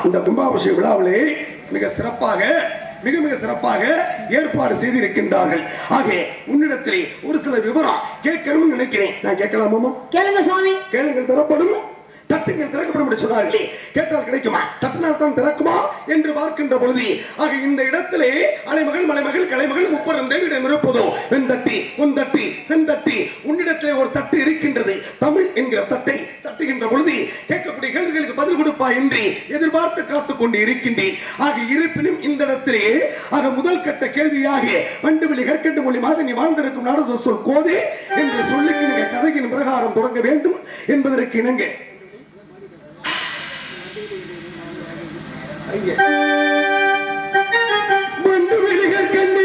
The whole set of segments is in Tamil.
இந்த கும்பாபிஷேக விழாவிலே மிக சிறப்பாக ஏற்பாடு செய்திருக்கின்றார்கள். ஆகவே உன்னிடத்திலே ஒரு சில விவரம் கேட்கணும்னு நினைக்கிறேன். நான் கேட்கலாமா? கேளுங்க சுவாமி. கேளுங்கள், தரப்படும். தட்டுங்கள் திறக்கப்படும் என்று சொன்னார்களே, கேட்டால் கிடைக்குமா? தட்டினால் தான் திறக்குமா என்று பார்க்கின்ற பொழுது ஆக இந்த இடத்திலே அலைமகள் மலைமகள் கலைமகள் முப்பரம் தேவிடம் இருப்பதோ வெண்தட்டி பொன்தட்டி செந்தட்டி உன்னிடத்திலே ஒரு தட்டு இருக்கின்றது. தமிழ் என்கிற தட்டை தட்டுகின்ற பொழுது கேட்கக்கூடிய கேள்விகளுக்கு பதில் கொடுப்பா என்று எதிர்பார்த்து காத்துக் கொண்டு இருக்கின்றேன். ஆக இருப்பினும் இந்த இடத்திலே ஆக முதல் கட்ட கேள்வியாக வண்டுவெளி கற்கண்டு மொழி மாத நீ வாழ்ந்திருக்கும் நாடு சொல் கோதே என்று சொல்லிக்கு நீங்க கதையின் பிரகாரம் தொடங்க வேண்டும் என்பதற்கு இணங்க வண்டுவெளி கற்கண்டு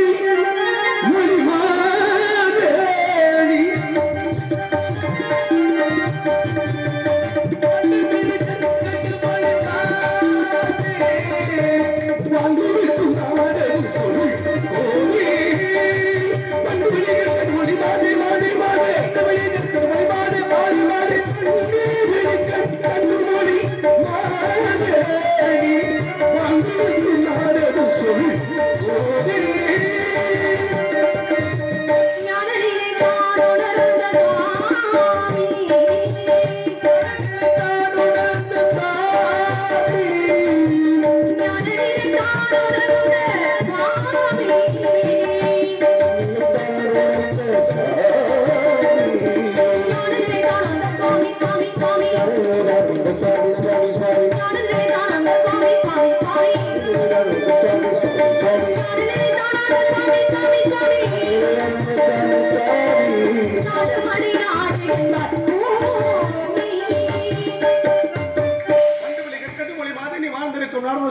மொழி மாதேனி வாழ்ந்திருக்கும் நாடு சொல் கோதே வண்டுவெளி கற்கண்டு மொழி மாதே மாதே மாதே வண்டுவெளி கற்கண்டு மொழி மாதே மாதே மாதே வண்டுவெளி கற்கண்டு மொழி மாதேனி வாழ்ந்திருக்கும் நாடு சொல் கோதே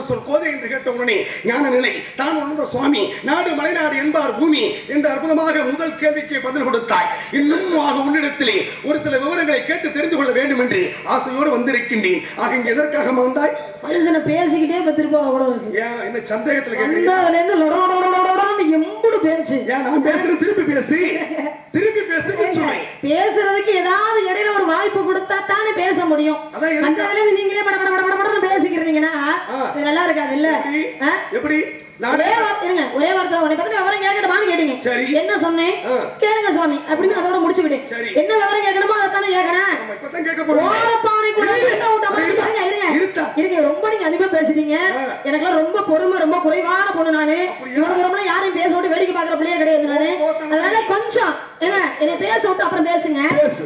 சொல் கோதை என்று கேட்ட உடனே ஞான நிலை தான் உணர்ந்த சுவாமி நாடு மலைநாடு என்பார் பூமி என்ற அற்புதமாக முதல் கேள்விக்கு பதில் கொடுத்தாய். இன்னும் உன்னிடத்திலே ஒரு சில விவரங்களை கேட்டு தெரிந்து கொள்ள வேண்டும் என்று ஆசையோடு வந்திருக்கின்றேன். ஆக இங்க எதற்காக வந்தாய்? மனுஷனை பேசிக்கிட்டே திரும்ப என்ன சந்தேகத்துல எம்புடு பேச்சு நான் பேசுறேன். திருப்பி பேசி பேசுறதுக்கு ஏதாவது இடையில ஒரு வாய்ப்பு கொடுத்தா தானே பேச முடியும். அந்த வேலையை நீங்களே பட பேசிக்கிறீங்கன்னா நல்லா இருக்காது இல்ல? எப்படி ஒரே வார்த்தை உன்னை பத்தி விவரம் கேட்கணுமான்னு கேட்டீங்க. என்ன சொன்னேன்? கேளுங்க சுவாமி அப்படின்னு அதோட முடிச்சுக்கிட்டேன். என்ன விவரம் கேட்கணுமோ அதைத்தானே கேட்கணும். ரொம்ப நீங்க அதிகமா பேசுறீங்க. எனக்கு ரொம்ப பொறுமை ரொம்ப குறைவான பொண்ணு நானு. இவனுக்கு ரொம்ப யாரையும் பேச விட்டு வேடிக்கை பாக்குற பிள்ளையே கிடையாது நானு. அதனால கொஞ்சம் கொஞ்சம் என்ன பேச விட்டு அப்புறம் பேசுங்க.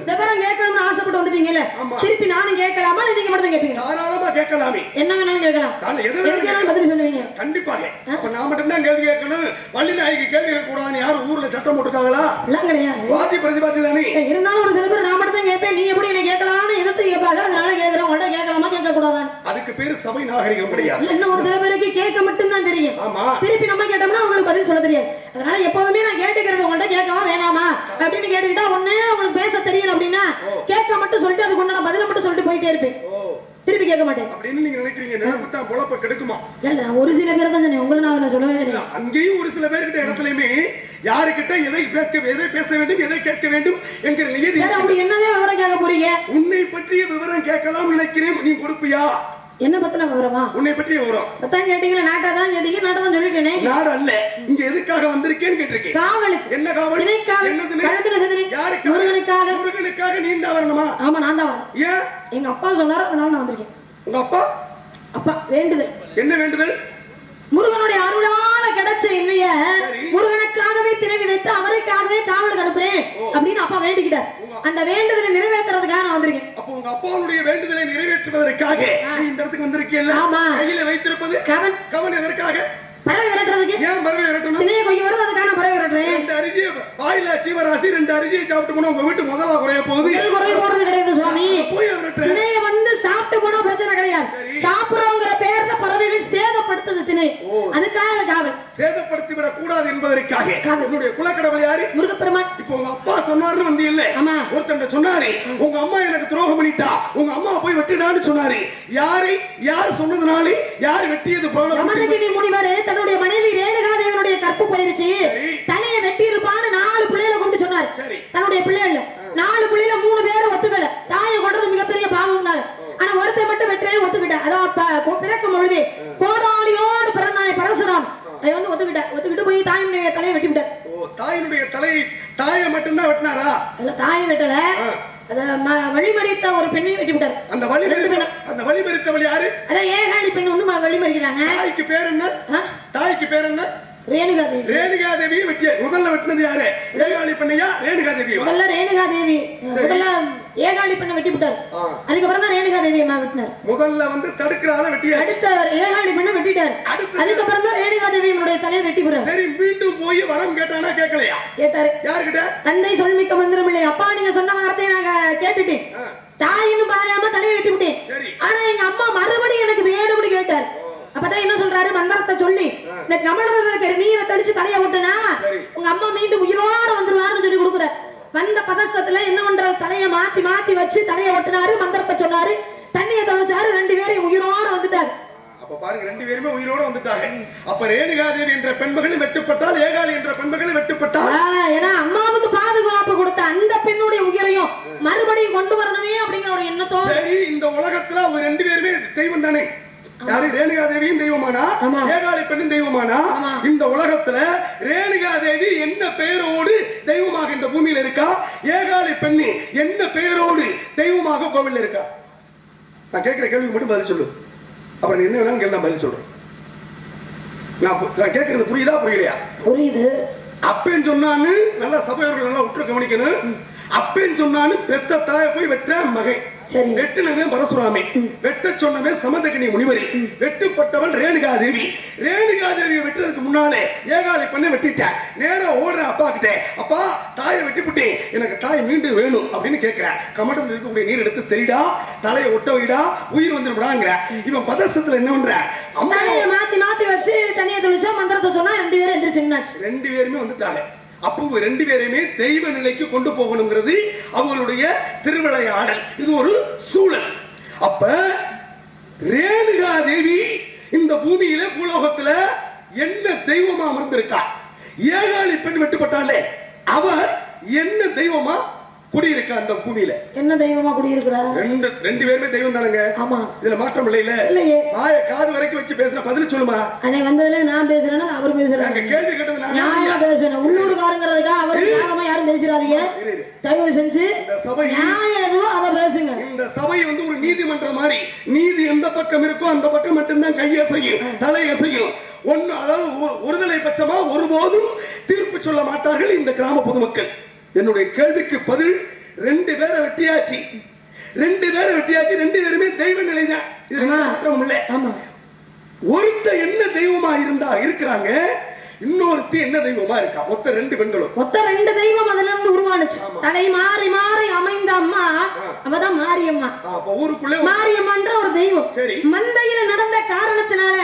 விவரம் கேட்கணும்னு ஆசைப்பட்டு வந்துட்டீங்கல்ல, திருப்பி நானும் கேட்கலாமா இல்ல நீங்க மட்டும் கேட்பீங்க? தாராளமா கேட்கலாமே, என்ன வேணாலும் கேட்கலாம். பதில் சொல்லுவீங்க கண்டிப்பாக. அப்ப நான் மட்டும் தான் கேள்வி கேட்கணும், வள்ளி நாய்க்கு கேள்வி கேட்க கூடாதுன்னு யாரும் ஊர்ல சட்டம் போட்டுருக்காங்களா? எல்லாம் கிடையாது. வாதி பிரதிவாதி தானே. இருந்தாலும் ஒரு சில பேர் நான் மட்டும் தான் கேட்பேன், நீ எப்படி என்ன கேட்கலாம்னு எதிர்த்து கேட்பாங்க. அதனால கேட்கிறோம், உடனே கேட்கலாமா கேட்க கூடாதான். அதுக்கு பேரு சபை நாகரிகம் கிடையாது. இன்னும் ஒரு சில பேருக்கு கேட்க மட்டும் தான் தெரியும், திருப்பி நம்ம கேட்டோம்னா உங்களுக்கு பதில் சொல்ல தெரியாது. அதனால எப்போதுமே நான் கேட்டுக்கிறது உங்கள்ட்ட கேட்கவா வேணாமா அப்படின்னு கேட்டுக்கிட்டா ஒண்ணு உங்களுக்கு பேச தெரியல அப்படின்னா கேட்க மட்டும் சொல்லிட்டு அதுக்கு உண்டான பதில மட்டும் சொல்லிட்டு போயிட்டே இருப்பேன், திருப்பி கேட்க மாட்டேன் அப்படின்னு நீங்க நினைக்கிறீங்க. நினைப்புத்தா பொழப்ப கெடுக்குமா? இல்ல, ஒரு சில பேரை தான் சொன்னேன், உங்களுக்கு நான் சொல்லவே இல்லை. அங்கேயும் ஒரு சில பேர்கிட்ட இடத்துலயுமே யாருக்கிட்ட எதை பேச வேண்டும் எதை கேட்க வேண்டும் என்கிற நியதி. அப்படி என்னதான் விவரம் கேட்க போறீங்க? உன்னை பற்றிய விவரம் கேட்கலாம் நினைக்கிறேன், நீ கொடுப்பியா? என்ன பத்தின விவரமா? உன்னை பற்றிய விவரம் பத்தான் கேட்டீங்களா? நாட்டா தான் கேட்டீங்க, நாட்டா தான் சொல்லிட்டேனே. நாடு அல்ல, இங்க எதுக்காக வந்திருக்கேன்னு கேட்டிருக்கேன். காவலுக்கு. என்ன காவல்? யாருக்கு? முருகனுக்காக. முருகனுக்காக நீ தான் வரணுமா? ஆமா, நான் தான் வரணும். ஏன்? எங்க அப்பா சொன்னாரு, அதனால நான் வந்திருக்கேன். உங்க அப்பா? அப்பா வேண்டுதல். என்ன வேண்டுதல்? முருகனுடைய அருளால கிடைச்ச என்னைய முருகனுக்காகவே திரை விதைத்து அவருக்காகவே காவலுக்கு அனுப்புறேன் அப்படின்னு அப்பா வேண்டிக்கிட்டார். அந்த வேண்டுதலை நிறைவேற்றுறதுக்காக நான் வந்திருக்கேன். அப்போ உங்க அப்பாவுடைய வேண்டுதலை நிறைவேற்றுவதற்காக இந்த இடத்துக்கு வந்திருக்கீல்ல? ஆமா. கையில வைத்திருப்பது கவன். கவன் எதற்காக? பறவை விரட்டுறதுக்கு. ஏன் பறவை விரட்டணும்? திணைய கொஞ்சம் வருது, அதுக்கான பறவை விரட்டுறேன். ரெண்டு அரிசியை வாயில சீவராசி, ரெண்டு அரிசியை சாப்பிட்டு போனா உங்க வீட்டு முதல்ல குறைய போகுது. குறைய போறது கிடையாது சுவாமி. போய் விரட்டுறேன். திணைய வந்து சாப்பிட்டு போனா பிரச்சனை கிடையாது, சாப்பிடுறோங்கிற பேர்ல பறவைகள் சேதப்படுத்துது திணை, அதுக்காக காவல். சேதப்படுத்தி விட கூடாது என்பதற்காக. என்னுடைய குலக்கடவுள் யாரு? முருகப்பெருமான். இப்போ உங்க அப்பா சொன்னாருன்னு வந்து இல்ல, ஒருத்தன் சொன்னாரு உங்க அம்மா எனக்கு துரோகம் பண்ணிட்டா, உங்க அம்மா போய் வெட்டிடான்னு சொன்னாரு. யாரை? யார் சொன்னதுனாலே? யார் வெட்டியது? ரமணகிரி முனிவர் தன்னுடைய மனைவி ரேணுகாதேவனுடைய கற்பு போயிருச்சு, தலையை வெட்டி இருப்பான்னு 4 பிள்ளைகளை கொண்டு சொன்னார். தன்னுடைய பிள்ளைகள் 4 பிள்ளைல 3 பேரை ஒத்துக்கல, தாயை கொண்டது மிகப்பெரிய பாவம்னால. ஆனா ஒருத்தர் மட்டும் வெற்றியை ஒத்துக்கிட்ட. அதான் பிறக்கும் பொழுது கோடாலியோடு பிறந்தானே பரசுராம், அதை வந்து ஒத்துக்கிட்டு போய் தாயினுடைய தலையை வெட்டி விட்டார். தாயினுடைய தலையை தாயை மட்டும்தான் வெட்டினாரா? இல்ல, தாயை வெட்டல, வழிமறித்த ஒரு பெண்ணை வெட்டி விட்டார். அந்த வழிமறித்தவள் யாரு? அதான் ஏகாளி பெண் வந்து வழிமறிக்கிறாங்க. தாய்க்கு பேர் என்ன? தாய்க்கு பேர் என்ன? ரேணுகாதேவி. ரேணுகாதேவியை வெட்டிய முதல்ல வெட்டினது யாரு? ஏகாளி பெண்ணையா ரேணுகாதேவி? முதல்ல ரேணுகாதேவி, முதல்ல ஏகாளி பெண்ணை வெட்டி விட்டார். அதுக்கப்புறம் தான் ரேணுகாதேவியை வெட்டினார். முதல்ல வந்து தடுக்கிறால வெட்டியார், அடுத்த ஏகாளி பெண்ணை வெட்டிட்டார், அதுக்கப்புறம் தான் ரேணுகாதேவியினுடைய தலையை வெட்டி விடுறார். சரி, மீண்டும் போய் வரம் கேட்டானா? கேட்கலையா? கேட்டாரு. யாருக்கிட்ட? தந்தை சொல்மிக்க மந்திரம் இல்லை. அப்பா நீங்க சொன்ன வார்த்தையை நாங்க கேட்டுட்டேன், தாயின்னு பாராம தலையை வெட்டி விட்டேன். ஆனா எங்க அம்மா மறுபடியும் எனக்கு வேணும்னு கேட்டார். அப்பதான் என்ன சொல்றாரு? மந்திரத்தை சொல்லி இந்த கமலத்துல நீரை தடிச்சு தலைய விட்டனா உங்க அம்மா மீண்டும் உயிரோட வந்துருவாருன்னு சொல்லி கொடுக்குற. வந்த பதசத்துல என்ன பண்ற? தலைய மாத்தி மாத்தி வச்சு தலைய ஒட்டினாரு, மந்திரத்தை சொன்னாரு, தண்ணியை தொலைச்சாரு, 2 பேரும் உயிரோட வந்துட்டாரு. அப்ப பாருங்க, 2 பேருமே உயிரோட வந்துட்டாங்க. அப்ப ரேணுகாதேவி என்ற பெண்மகளும் வெட்டுப்பட்டால், ஏகாலி என்ற பெண்மகளும் வெட்டுப்பட்டால். ஏன்னா அம்மாவுக்கு பாதுகாப்பு கொடுத்த அந்த பெண்ணுடைய உயிரையும் மறுபடியும் கொண்டு வரணுமே அப்படிங்கிற ஒரு எண்ணத்தோட. சரி, இந்த உலகத்துல அவங்க 2 பேருமே தெய்வம் தானே? யாரு? ரேணுகாதேவியும் தெய்வமானா, ஏகாலி பெண்ணும் தெய்வமானா? இந்த உலகத்துல ரேணுகாதேவி என்ன பெயரோடு தெய்வமாக இந்த பூமியில இருக்கா? ஏகாலி பெண்ணு என்ன பெயரோடு தெய்வமாக கோவில் இருக்கா? நான் கேட்கிற கேள்விக்கு மட்டும் பதில் சொல்லு, அப்புறம் நீ என்ன வேணாலும் கேள்வி, நான் பதில் சொல்றேன். நான் கேட்கறது புரியுதா புரியலையா? புரியுது. அப்பேன்னு சொன்னான்னு நல்லா சபையோர்கள் நல்லா உற்று கவனிக்கணும். அப்பேன்னு சொன்னான்னு பெத்த தாயை போய் வெற்ற மகன், வெட்டினவன் பரசுராமே, வெட்ட சொன்னவன் சமதகினி முனிவரி, வெட்டுப்பட்டவள் ரேணுகாதேவி. ரேணுகாதேவியை வெட்டுறதுக்கு முன்னாலே ஏகாலி பண்ண வெட்டிட்டேன். நேரா ஓடுற அப்பா கிட்ட, அப்பா தாயை வெட்டிவிட்டேன், எனக்கு தாய் மீண்டும் வேணும் அப்படின்னு கேட்கிறேன். கமண்டத்தில் இருக்கக்கூடிய நீர் எடுத்து தெரிடா, தலையை ஒட்ட வைடா, உயிர் வந்துடுறாங்கிற. இவன் பதசத்துல என்ன பண்ற? அம்மாவை மாத்தி மாத்தி வச்சு தண்ணியை தொழிச்சா மந்திரத்தை சொன்னா 2 பேரும் எந்திரிச்சு 2 பேருமே வந்துட்டாங்க. அப்போ 2 பேரையுமே தெய்வ நிலைக்கு கொண்டு போகணுங்கிறது அவங்களுடைய திருவிளையாடல். இது ஒரு சூழல். அப்ப ரேணுகாதேவி இந்த பூமியில பூலோகத்துல என்ன தெய்வமா அமர்ந்திருக்கா? ஏகாலி பெண் வெட்டுப்பட்டாலே அவ என்ன தெய்வமா குடியிருக்கா அந்த பூமியில? என்ன தெய்வமா குடியிருக்கிறா? 2 பேருமே தெய்வம் தானங்க. ஆமா, இதுல மாற்றம் இல்லையில. வாய காது வரைக்கும் வச்சு பேசுற பதில் சொல்லுமா? அன்னை வந்ததுல நான் பேசுறேன்னா அவர் பேசுறாங்க. கேள்வி கேட்டது நான் பேசுறேன். உள்ளூர்காரங்கிறதுக்கா அவருக்காக யாரும் பேசுறாதீங்க. தயவு செஞ்சு இந்த சபை நியாயம் எதுவோ அதை பேசுங்க. இந்த சபை வந்து ஒரு நீதிமன்றம் மாதிரி, நீதி எந்த பக்கம் இருக்கோ அந்த பக்கம் மட்டும்தான் கையசையும் தலையசையும். ஒன்னு, அதாவது ஒருதலை பட்சமா ஒருபோதும் தீர்ப்பு சொல்ல மாட்டார்கள் இந்த கிராம பொதுமக்கள். என்னுடைய கேள்விக்கு பதில், 2 பேரை வெட்டியாச்சு, 2 பேருமே தெய்வ நிலைதான். ஒருத்த என்ன தெய்வமா இருக்கிறாங்க, இன்னொருத்தி என்ன தெய்வமா இருக்கா. மொத்த 2 பெண்களும், மொத்த 2 தெய்வம் அதுல இருந்து உருவானுச்சு. தடை மாறி மாறி அமைந்த அம்மா அவதான் மாரியம்மா. ஊருக்குள்ள மாரியம்மன்ற ஒரு தெய்வம். மந்தையில நடந்த காரணத்தினால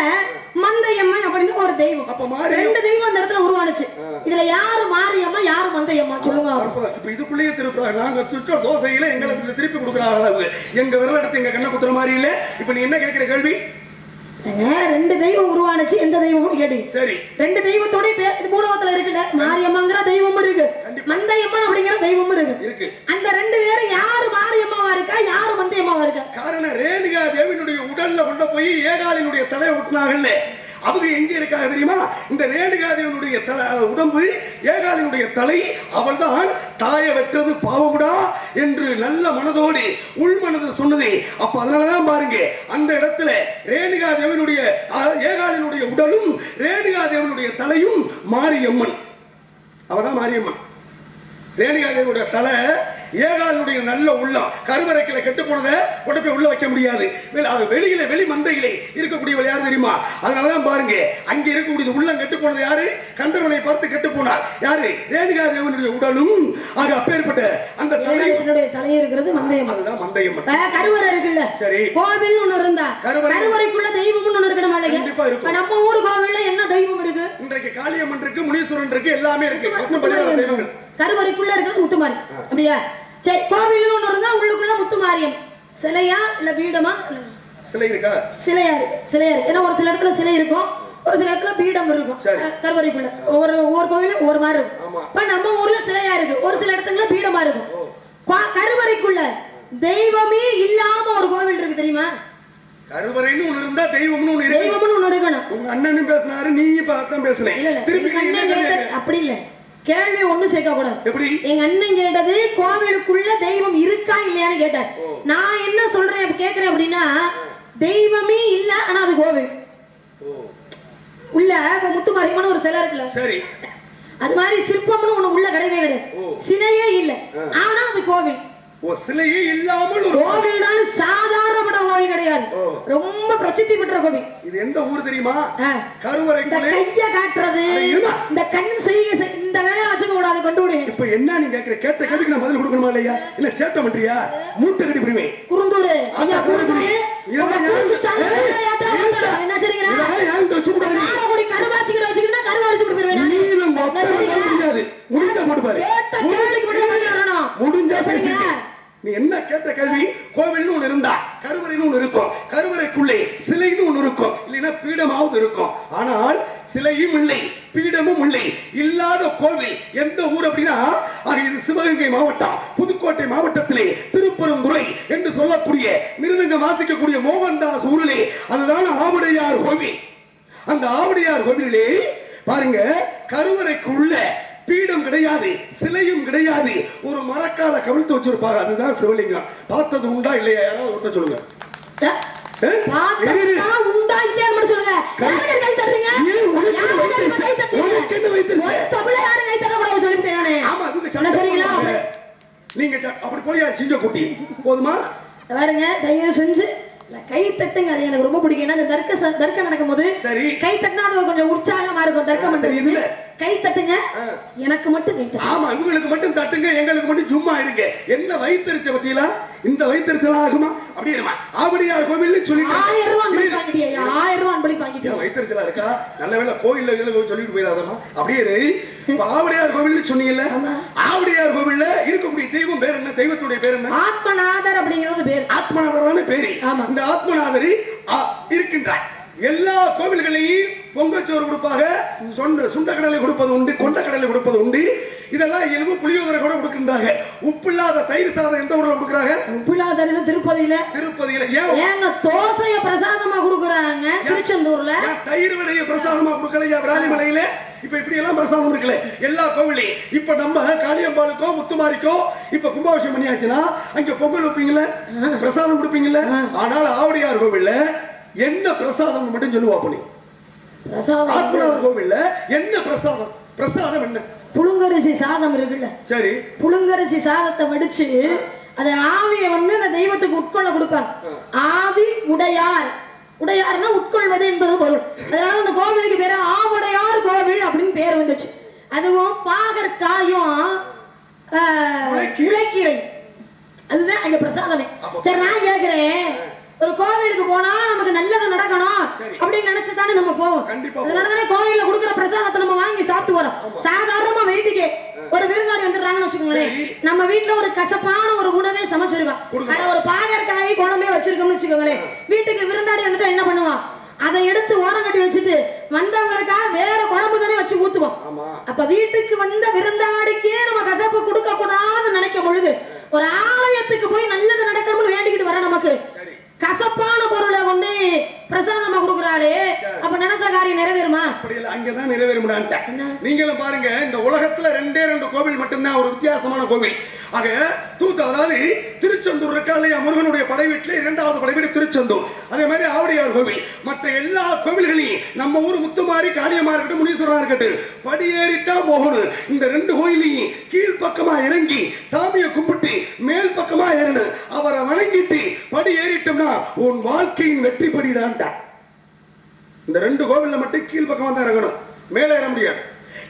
மந்தையம்மன் அப்படின்னு ஒரு தெய்வம். 2 தெய்வம் அந்த இடத்துல உருவானுச்சு. இதுல யாரு மாரியம்மா யாரு மந்தையம்மா சொல்லுங்க. இப்ப இதுக்குள்ளேயே திருப்புறாங்க. நாங்க சுற்ற தோசையில எங்களுக்கு திருப்பி கொடுக்குறாங்க. எங்க விரல் எடுத்து எங்க கண்ணை குத்துற மாதிரி இல்ல. இப்ப நீ என்ன கேட்கிற கேள்வி? 2 தெய்வம் உருவானுச்சு. எந்த தெய்வம் கேட்டீங்க? சரி, 2 தெய்வத்தோட மூலவத்துல இருக்குல்ல, மாரியம்மாங்கிற தெய்வமும் இருக்கு, மந்தையம்மன் அப்படிங்கிற தெய்வமும் இருக்கு. அந்த 2 பேரும் யாரு மாரியம்மாவா இருக்கா, யாரு மந்தையம்மாவா இருக்கா? காரணம், ரேணுகா தேவியினுடைய உடல்ல கொண்டு போய் ஏகாலினுடைய தலையை விட்டுனாங்கல்ல, அவங்க எங்க இருக்காங்க தெரியுமா? இந்த ரேணுகாதேவனுடைய உடம்பு, ஏகாலினுடைய தலை. அவள் தான் தாயை வெற்றது பாவமுடா என்று நல்ல மனதோடு உள்மனது சொன்னது. அப்ப அதனாலதான் பாருங்க, அந்த இடத்துல ரேணுகாதேவனுடைய ஏகாலினுடைய உடலும் ரேணுகாதேவனுடைய தலையும் மாரியம்மன். அவதான் மாரியம்மன். ரேணுகாதேவனுடைய தலை, ஏகாலுடைய நல்ல உள்ளம். கருவறைக்குள்ள கெட்டு போனதை கொண்டு போய் உள்ள வைக்க முடியாது. வெளியில வெளி மந்தையிலே இருக்கக்கூடியவள் யாரு தெரியுமா? அதனாலதான் பாருங்க, அங்க இருக்கக்கூடிய உள்ளம் கெட்டு போனது யாரு? கந்தவனை பார்த்து கெட்டு போனார் யாரு? ரேணுகாதேவனுடைய உடலும். ஆக அப்பேற்பட்ட அந்த தலை இருக்கிறது மந்தையம்மன். அதுதான் மந்தையம்மன். கருவறை இருக்குல்ல, சரி, கோவில் ஒண்ணு இருந்தா கருவறைக்குள்ள தெய்வம் ஒண்ணு இருக்கணும். கண்டிப்பா இருக்கும். நம்ம ஊர் கோவில்ல என்ன தெய்வம் இருக்கு? இன்றைக்கு காளியம்மன் இருக்கு, முனீஸ்வரன் இருக்கு, எல்லாமே இருக்கு. தெய்வங்கள் கருவறைக்குள்ள இருக்கிறது முத்துமாரி. அப்படியா? சரி, கோவில் ஒண்ணு இருந்தா உள்ளுக்குள்ள முத்துமாரியம் சிலையா இல்ல பீடமா? சிலை இருக்கா? சிலையா இருக்கு. ஏன்னா ஒரு சில இடத்துல சிலை இருக்கும், ஒரு சில இடத்துல பீடம் இருக்கும். கருவறைக்குள்ள ஒவ்வொரு கோவிலும் ஒரு மாதிரி இருக்கும். இப்ப நம்ம ஊர்ல சிலையா இருக்கு, ஒரு சில இடத்துல பீடமா இருக்கும். கருவறைக்குள்ள தெய்வமே இல்லாம ஒரு கோவில் இருக்கு தெரியுமா? கருவறைன்னு ஒண்ணு இருந்தா தெய்வம்னு ஒண்ணு இருக்கு. தெய்வம்னு ஒண்ணு இருக்கணும். உங்க அண்ணனும் பேசினாரு, நீ பார்த்தா பேசுனேன். அப்படி இல்ல, கேள்வி ஒண்ணு சேர்க்க கூடாது. எப்படி? எங்க அண்ணன் கேட்டது கோவிலுக்குள்ள தெய்வம் இருக்கா இல்லையான்னு கேட்டார். நான் என்ன சொல்றேன் கேக்குறேன் அப்படின்னா, தெய்வமே இல்ல, ஆனா அது கோவில் உள்ள. இப்ப முத்துமாரியம்மன் ஒரு சிலை இருக்குல்ல, சரி, அது மாதிரி சிற்பம்னு ஒண்ணு உள்ள கிடையவே கிடையாது, சிலையே இல்ல, ஆனா அது கோவில். சிலையே இல்லாமல் ஒரு கோவில் தான். சாதாரணப்பட்ட கோவில் கிடையாது, ரொம்ப பிரசித்தி பெற்ற கோவில். இது எந்த ஊர் தெரியுமா? கருவறைக்குள்ளே கைய காட்டுறது, இந்த கண் செய்ய, இந்த வேலையை வச்சுக்க கூடாது, கொண்டு விடு. இப்ப என்ன நீ கேக்குற? கேட்ட கேள்விக்கு நான் பதில் கொடுக்கணுமா இல்லையா? இல்ல சேட்டை பண்றியா? மூட்டை கட்டி பிரிவே குறுந்தூரு என்ன நீ என்ன கேட்ட கேள்வி? கோவில் ஒண்ணு இருந்தா கருவறைன்னு ஒண்ணு இருக்கும், கருவறைக்குள்ளே சிலைன்னு ஒண்ணு இருக்கும், இல்லைன்னா பீடமாவது இருக்கும். ஆனால் சிலையும் இல்லை, பீடமும் இல்லை, இல்லாத கோவில் எந்த ஊர் அப்படின்னா, இது சிவகங்கை மாவட்டம், புதுக்கோட்டை மாவட்டத்திலே திருப்பரந்துறை என்று சொல்லக்கூடிய மிருதங்கம் வாசிக்கக்கூடிய மோகன்தாஸ் ஊரிலே, அதுதான் ஆவுடையார் கோவில். அந்த ஆவுடையார் கோவிலே பாருங்க, கருவறைக்குள்ள பீடம் கிடையாது, சிலையும் கிடையாது, ஒரு மரக்கால கவிழ்த்து வச்சிருப்பாங்க, அதுதான் சிவலிங்கம். பார்த்தது உண்டா இல்லையா? யாராவது ஒருத்தர் சொல்லுங்க. நீங்க அப்படி போறியா? சிங்க குட்டி போதுமா? பாருங்க, தயவு செஞ்சு கை தட்டுங்க. அது எனக்கு ரொம்ப பிடிக்கும். ஏன்னா தர்க்கம் நடக்கும் போது கை தட்டினா அது கொஞ்சம் உற்சாகமா இருக்கும். தர்க்கம் பண்றது கை தட்டுங்க, எனக்கு மட்டும் கை தட்டுங்க. ஆமா, உங்களுக்கு மட்டும் தட்டுங்க, எங்களுக்கு மட்டும் சும்மா இருங்க. என்ன வயிற்றுச்ச பத்தியில இந்த வயிற்றுச்சலாம் ஆகுமா? அப்படி இருமா. ஆவுடையார் கோவில் சொல்லிட்டு 1000 ரூபாய் வாங்கிட்டியா? 1000 ரூபாய் அன்பளி வாங்கிட்டியா? வயிற்றுச்சலா இருக்கா? நல்ல வேளை கோயில்ல சொல்லிட்டு போயிடாதமா. அப்படியே ஆவுடையார் கோவில் சொன்னீங்கல்ல, ஆவுடையார் கோவில்ல இருக்கக்கூடிய தெய்வம் பேர் என்ன? தெய்வத்துடைய பேர் என்ன? ஆத்மநாதர் அப்படிங்கிறது பேர். ஆத்மநாதரான பேரு. இந்த ஆத்மநாதரி இருக்கின்றார். எல்லா கோவில்களையும் பொங்கச்சோறு கொடுப்பாங்க, சுண்டக்கடலை கொடுப்பது உண்டு, கொண்டக்கடலை கொடுப்பது உண்டு. இதெல்லாம் எலும்பு புளியோதரை கூட கொடுக்கின்றாங்க. உப்பு இல்லாத தயிர் சாதம் எந்த ஊர்ல கொடுக்குறாங்க? உப்பு இல்லாத திருப்பதியில. ஏங்க தோசைய பிரசாதமா கொடுக்குறாங்க திருச்செந்தூர்ல? தயிர் வடைய பிரசாதமா கொடுக்கலையா விராலிமலையில? இப்ப இப்படி எல்லாம் பிரசாதம் இருக்குல்ல எல்லா கோவிலையும். இப்ப நம்ம காளியம்பாளுக்கோ முத்துமாரிக்கோ இப்ப கும்பாபிஷேகம் பண்ணியாச்சுன்னா அங்க பொங்கல் வைப்பீங்கல்ல, பிரசாதம் கொடுப்பீங்கல்ல. ஆனால் ஆவுடையார் கோவில்ல என்ன பிரசாதம் மட்டும் சொல்லுவா? பண்ணி ஆத்மநாதர் கோவில்ல என்ன பிரசாதம்? பிரசாதம் என்ன? புழுங்கரிசி சாதம் இருக்குல்ல, சரி, புழுங்கரிசி சாதத்தை வடிச்சு அதை ஆவிய அந்த தெய்வத்துக்கு உட்கொள்ள கொடுப்பாங்க. ஆவி உடையார், உடையார்னா உட்கொள்வது என்பது பொருள். அதனால அந்த கோவிலுக்கு பேரு ஆவுடையார் கோவில் அப்படின்னு பேர் வந்துச்சு. அதுவும் பாகற்காயும் முளைக்கீரை, அதுதான் அங்க பிரசாதமே. சரி, நான் கேக்குறேன், ஒரு கோவிலுக்கு போனா நமக்கு நல்லது நடக்கணும் அப்படின்னு நினைச்சுதானே நம்ம போவோம். அதனாலதானே கோவில்ல கொடுக்குற பிரசாதத்தை நம்ம வாங்கி சாப்பிட்டு வரோம். சாதாரணமா வீட்டுக்கு ஒரு விருந்தாடி வந்துடுறாங்கன்னு வச்சுக்கோங்களேன், நம்ம வீட்டுல ஒரு கசப்பான ஒரு உணவே சமைச்சிருக்கோம், ஆனா ஒரு பாகற்காய் குழம்பே வச்சிருக்கோம்னு வச்சுக்கோங்களேன், வீட்டுக்கு விருந்தாடி வந்துட்டு என்ன பண்ணுவான், அதை எடுத்து ஓரம் கட்டி வச்சுட்டு வந்தவங்களுக்காக வேற குழம்பு தானே வச்சு ஊத்துவோம். அப்ப வீட்டுக்கு வந்த விருந்தாடிக்கே நம்ம கசப்பு கொடுக்க கூடாதுன்னு நினைக்கும் பொழுது, ஒரு ஆலயத்துக்கு போய் நல்லது நடக்கணும்னு வேண்டிக்கிட்டு வர நமக்கு கசப்பான பொருளை கொண்டு பிரசாதமா கொடுக்குறாரு, அப்ப நினைச்ச காரியம் நிறைவேறுமா? அப்படி இல்ல, அங்கதான் நிறைவேறும். நீங்களும் பாருங்க, இந்த உலகத்துல 2 கோவில் மட்டும்தான் ஒரு வித்தியாசமான கோவில். ஆக அதாவது திருச்செந்தூர் இருக்கா இல்லையா, முருகனுடைய படை வீட்டுல 2வது படை வீடு திருச்செந்தூர். அதே மாதிரி ஆவுடையார் கோவில். மற்ற எல்லா கோவில்களையும் நம்ம ஊர் முத்துமாரி, காளியம்மா இருக்கட்டும், முனீஸ்வரா இருக்கட்டும், படியேறிட்டா போகணும். இந்த 2 கோயிலையும் கீழ் பக்கமா இறங்கி சாமியை கும்பிட்டு மேல் பக்கமா ஏறணும். அவரை வணங்கிட்டு படி ஏறிட்டோம்னா உன் வாழ்க்கையின் வெற்றி படிடான்டா. இந்த 2 கோவில்ல மட்டும் கீழ் பக்கமா தான் இறங்கணும், மேல ஏற முடியாது.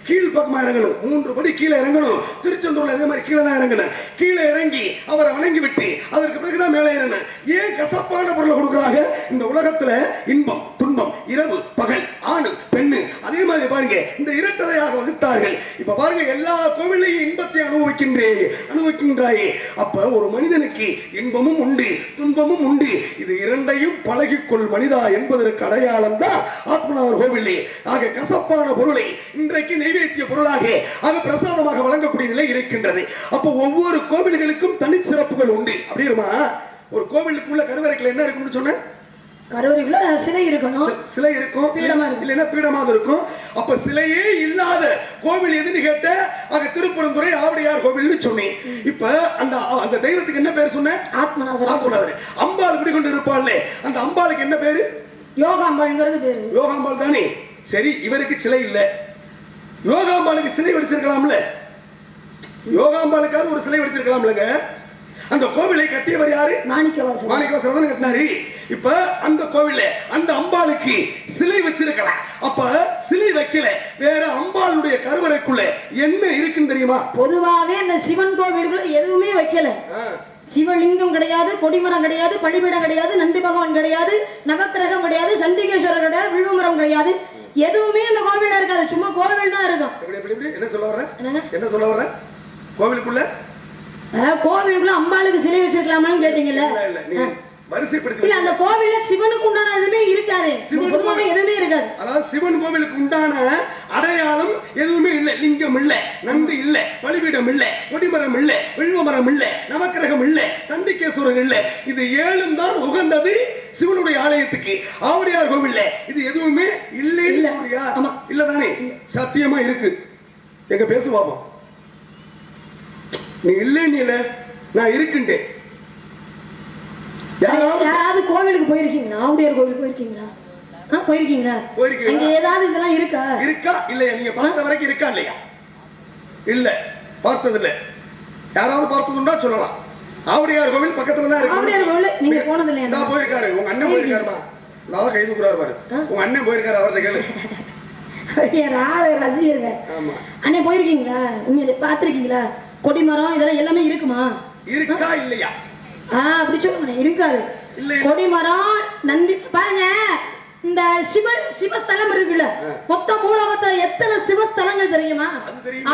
கீழ் பக்கமா இறங்கணும், 3 படி கீழே இறங்கணும். திருச்செந்தூர்ல அதே மாதிரி கீழே தான் இறங்கணும். கீழே இறங்கி அவரை வணங்கி விட்டு அதற்கு பிறகுதான் மேலே ஏறணும். ஏன் கசப்பான பொருளை கொடுக்குறாங்க? இந்த உலகத்துல இன்பம் துன்பம், இரவு பகல், ஆணு பெண்ணு, அதே மாதிரி பாருங்க இந்த இரட்டலையாக வகுத்தார்கள். இப்ப பாருங்க, எல்லா கோவிலையும் இன்பத்தை அனுபவிக்கின்றாயே. அப்ப ஒரு மனிதனுக்கு இன்பமும் உண்டு துன்பமும் உண்டு. இது 2ஐயும் பழகிக்கொள் மனிதா என்பதற்கு அடையாளம் தான் ஆத்மநாதர் கோவிலே. ஆக கசப்பான பொருளை இன்றைக்கு நைவேத்திய பொருளாக ஆக பிரசாதமாக வழங்கக்கூடிய நிலை இருக்கின்றது. அப்ப ஒவ்வொரு கோவில்களுக்கும் தனி சிறப்புகள் உண்டு. அப்படியுமா, ஒரு கோவிலுக்குள்ள கருவறைக்குள்ள என்ன இருக்குன்னு சொன்ன? கருவறைக்குள்ள சிலை இருக்கணும், சிலை இருக்கும், இல்லைன்னா பீடமாக இருக்கும். அப்ப சிலையே இல்லாத கோவில் எதுன்னு கேட்ட, ஆக திருப்பரந்துரை ஆவுடையார் கோவில் சொன்னேன். இப்ப அந்த தெய்வத்துக்கு என்ன பேர் சொன்ன? ஆத்மநாதர். அம்பாள் குடிகொண்டு இருப்பாள், அந்த அம்பாளுக்கு என்ன பேரு? யோகாம்பாள்ங்கிறது பேரு. யோகாம்பாள் தானே. சரி, இவருக்கு சிலை இல்ல, யோகாம்பாளுக்கு சிலை வடிச்சிருக்கலாம்ல, யோகாம்பாளுக்காவது ஒரு சிலை வடிச்சிருக்கலாம்லங்க. அந்த கோவிலை கட்டியவர் யாரு? மாணிக்கவாசகர் தான் கட்டினாரு. இப்ப அந்த கோவில்ல அந்த அம்பாளுக்கு சிலை வச்சிருக்கலாம். அப்ப சிலை வைக்கல, வேற அம்பாளுடைய கருவறைக்குள்ள என்ன இருக்குன்னு தெரியுமா? பொதுவாவே அந்த சிவன் கோவிலுக்குள்ள எதுவுமே வைக்கல. சிவலிங்கம் கிடையாது, கொடிமரம் கிடையாது, பழிபீடம் கிடையாது, நந்தி பகவான் கிடையாது, நவக்கிரகம் கிடையாது, சண்டிகேஸ்வரர் கிடையாது, வில்வமரம் கிடையாது, எதுவுமே இந்த கோவில்ல இருக்காது. சும்மா கோவில் தான் இருக்கும். என்ன சொல்ல வர? கோவிலுக்குள்ள கோவிலுக்குள்ள அம்பாளுக்கு சிலை வச்சிருக்கலாமான்னு கேட்டீங்கல்ல? இல்ல, அந்த கோவில்ல சிவனுக்கு உண்டான எதுவுமே இருக்காது, எதுவுமே இருக்காது. அதாவது சிவன் கோவிலுக்கு உண்டான அடையாளம் எதுவுமே இல்ல. லிங்கம் இல்ல, நந்தி இல்ல, பலிபீடம் இல்ல, கொடிமரம் இல்ல, வில்வமரம் இல்ல, நவக்கிரகம் இல்ல, சண்டிகேஸ்வரர் இல்ல. இது 7 தான் உகந்தது சிவனுடைய ஆலயத்துக்கு. ஆவுடையார் கோவில்ல இது எதுவுமே இல்ல. இல்லதானே? சத்தியமா இருக்கு. எங்க பேசுவாமா? நீ இல்ல, நான் இருக்குண்டேன். யாராவது கோவிலுக்கு போயிருக்கீங்களா? ஆவுடையார் கோவிலுக்கு போயிருக்கீங்களா? போயிருக்கீங்களா? அங்க ஏதாவது இதெல்லாம் இருக்கா இல்லையா? நீங்க பார்த்த வரைக்கும் இருக்கா இல்லையா? இல்ல, பார்த்தது இல்ல. யாராவது பார்த்ததுண்டா சொல்லலாம். ஆவுடையார் கோவில் பக்கத்துல தான் இருக்கு. ஆவுடையார் கோவில் நீங்க போனது இல்லையா? நான் போயிருக்காரு. உங்க அண்ணன் போயிருக்காருமா? நான் கை தூக்குறாரு பாரு. உங்க அண்ணன் போயிருக்காரு, அவர்கிட்ட கேளு. ரசிகருங்க. அண்ணே போயிருக்கீங்களா? உண்மையிலே பாத்திருக்கீங்களா? கொடிமரம் இதெல்லாம் எல்லாமே இருக்குமா? இருக்கா இல்லையா? அப்படி சொல்லுங்க. இருக்காது. கொடிமரம் நந்தி பாருங்க, இந்த சிவஸ்தலம் இருக்குல்ல, மொத்த மூலவத்துல எத்தனை சிவஸ்தலங்கள் தெரியுமா?